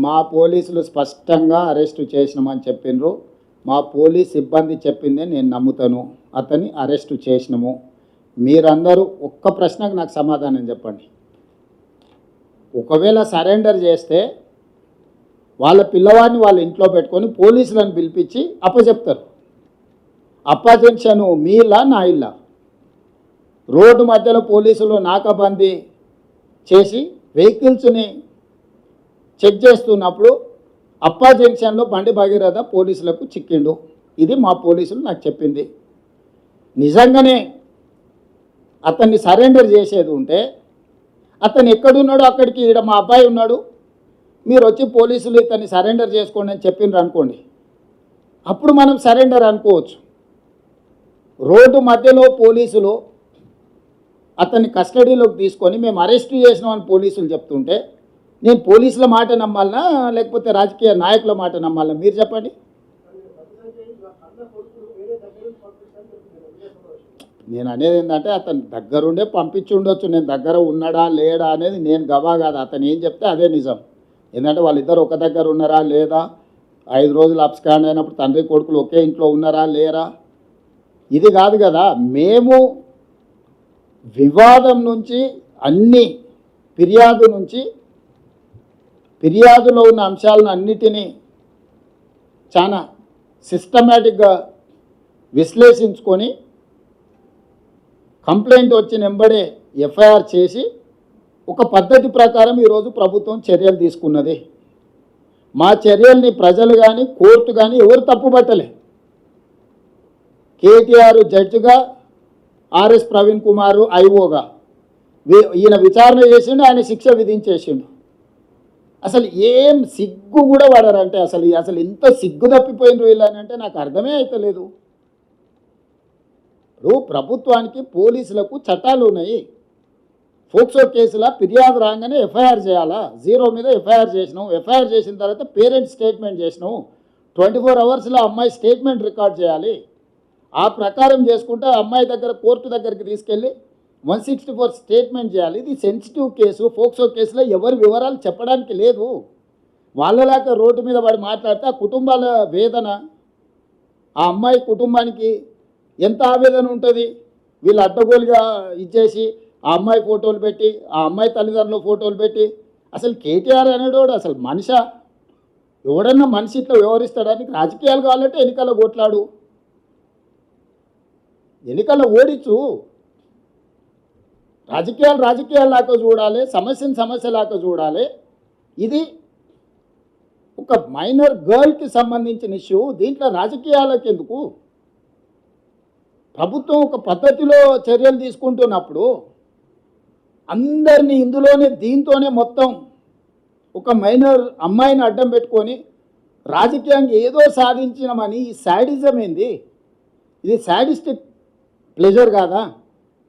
మా పోలీసులు స్పష్టంగా అరెస్టు చేసినామని చెప్పిండ్రు. మా పోలీస్ సిబ్బంది చెప్పిందే నేను నమ్ముతాను. అతన్ని అరెస్టు చేసినాము. మీరందరూ ఒక్క ప్రశ్నకు నాకు సమాధానం చెప్పండి. ఒకవేళ సరెండర్ చేస్తే వాళ్ళ పిల్లవాడిని వాళ్ళ ఇంట్లో పెట్టుకొని పోలీసులను పిలిపించి అప్పచెప్తారు. అప్పజెక్షను మీ ఇల్లా నా ఇల్లా? రోడ్డు మధ్యలో పోలీసులు నాకాబందీ చేసి వెహికల్స్ని చెక్ చేస్తున్నప్పుడు అప్పా జంక్షన్లో బండి భగీరథ పోలీసులకు చిక్కిండు. ఇది మా పోలీసులు నాకు చెప్పింది. నిజంగానే అతన్ని సరెండర్ చేసేది ఉంటే అతను ఎక్కడున్నాడో అక్కడికి ఈడ మా అబ్బాయి ఉన్నాడు, మీరు వచ్చి పోలీసులు ఇతన్ని సరెండర్ చేసుకోండి అని చెప్పిండ్రు అనుకోండి, అప్పుడు మనం సరెండర్ అనుకోవచ్చు. రోడ్డు మధ్యలో పోలీసులు అతన్ని కస్టడీలోకి తీసుకొని మేము అరెస్ట్ చేసినామని పోలీసులు చెప్తుంటే నేను పోలీసుల మాట నమ్మాలనా లేకపోతే రాజకీయ నాయకుల మాట నమ్మాలనా? మీరు చెప్పండి. నేను అనేది ఏంటంటే అతను దగ్గరుండే పంపించి ఉండొచ్చు. నేను దగ్గర ఉన్నాడా లేడా అనేది నేను గవా కాదు. అతను ఏం చెప్తే అదే నిజం. ఎందుకంటే వాళ్ళిద్దరు ఒక దగ్గర ఉన్నారా లేదా, 5 రోజులు అబ్స్కాండ్ అయినప్పుడు తండ్రి కొడుకులు ఒకే ఇంట్లో ఉన్నారా లేరా, ఇది కాదు కదా. మేము వివాదం నుంచి అన్ని ఫిర్యాదులో ఉన్న అంశాలను అన్నిటినీ చాలా సిస్టమేటిక్గా విశ్లేషించుకొని కంప్లైంట్ వచ్చిన వెంబడే ఎఫ్ఐఆర్ చేసి ఒక పద్ధతి ప్రకారం ఈరోజు ప్రభుత్వం చర్యలు తీసుకున్నది. మా చర్యల్ని ప్రజలు కానీ కోర్టు కానీ ఎవరు తప్పుపట్టలే. కేటీఆర్ జడ్జిగా, ఆర్ఎస్ ప్రవీణ్ కుమార్ ఐఓగా ఈయన విచారణ చేసిండు, ఆయన శిక్ష విధించేసిండు. అసలు ఏం సిగ్గు కూడా పడరంటే అసలు ఇంత సిగ్గు తప్పిపోయినరు వీళ్ళనంటే నాకు అర్థమే అవుతలేదు. ఇప్పుడు ప్రభుత్వానికి పోలీసులకు చట్టాలు ఉన్నాయి. ఫోక్సో కేసులో ఫిర్యాదు రాగానే ఎఫ్ఐఆర్ చేయాలా? 0 మీద ఎఫ్ఐఆర్ చేసినావు. ఎఫ్ఐఆర్ చేసిన తర్వాత పేరెంట్ స్టేట్మెంట్ చేసినావు. 24 అవర్స్లో అమ్మాయి స్టేట్మెంట్ రికార్డ్ చేయాలి. ఆ ప్రకారం చేసుకుంటే అమ్మాయి దగ్గర కోర్టు దగ్గరికి తీసుకెళ్ళి 164 స్టేట్మెంట్ చేయాలి. ఇది సెన్సిటివ్ కేసు. ఫోక్సో కేసులో ఎవరి వివరాలు చెప్పడానికి లేదు. వాళ్ళలాగా రోడ్డు మీద వాడు మాట్లాడితే ఆ కుటుంబాల వేదన, ఆ అమ్మాయి కుటుంబానికి ఎంత ఆవేదన ఉంటుంది. వీళ్ళు అడ్డగోలుగా ఇచ్చేసి ఆ అమ్మాయి ఫోటోలు పెట్టి, ఆ అమ్మాయి తల్లిదండ్రుల ఫోటోలు పెట్టి, అసలు కేటీఆర్ అనేవాడు అసలు మనిషా? ఎవడన్నా మనిషి ఇట్లా వ్యవహరిస్తాడానికి? రాజకీయాలు కావాలంటే ఎన్నికల్లో కొట్లాడు, ఎన్నికల్లో ఓడించు. రాజకీయాలాగా చూడాలి, సమస్యలాగా చూడాలి. ఇది ఒక మైనర్ గర్ల్కి సంబంధించిన ఇష్యూ. దీంట్లో రాజకీయాలకు ఎందుకు? ప్రభుత్వం ఒక పద్ధతిలో చర్యలు తీసుకుంటున్నప్పుడు అందరినీ దీంతోనే మొత్తం ఒక మైనర్ అమ్మాయిని అడ్డం పెట్టుకొని రాజకీయంగా ఏదో సాధించినామని ఈ శాడిజం ఏంది? ఇది శాడిస్టిక్ ప్లెజర్ కాదా?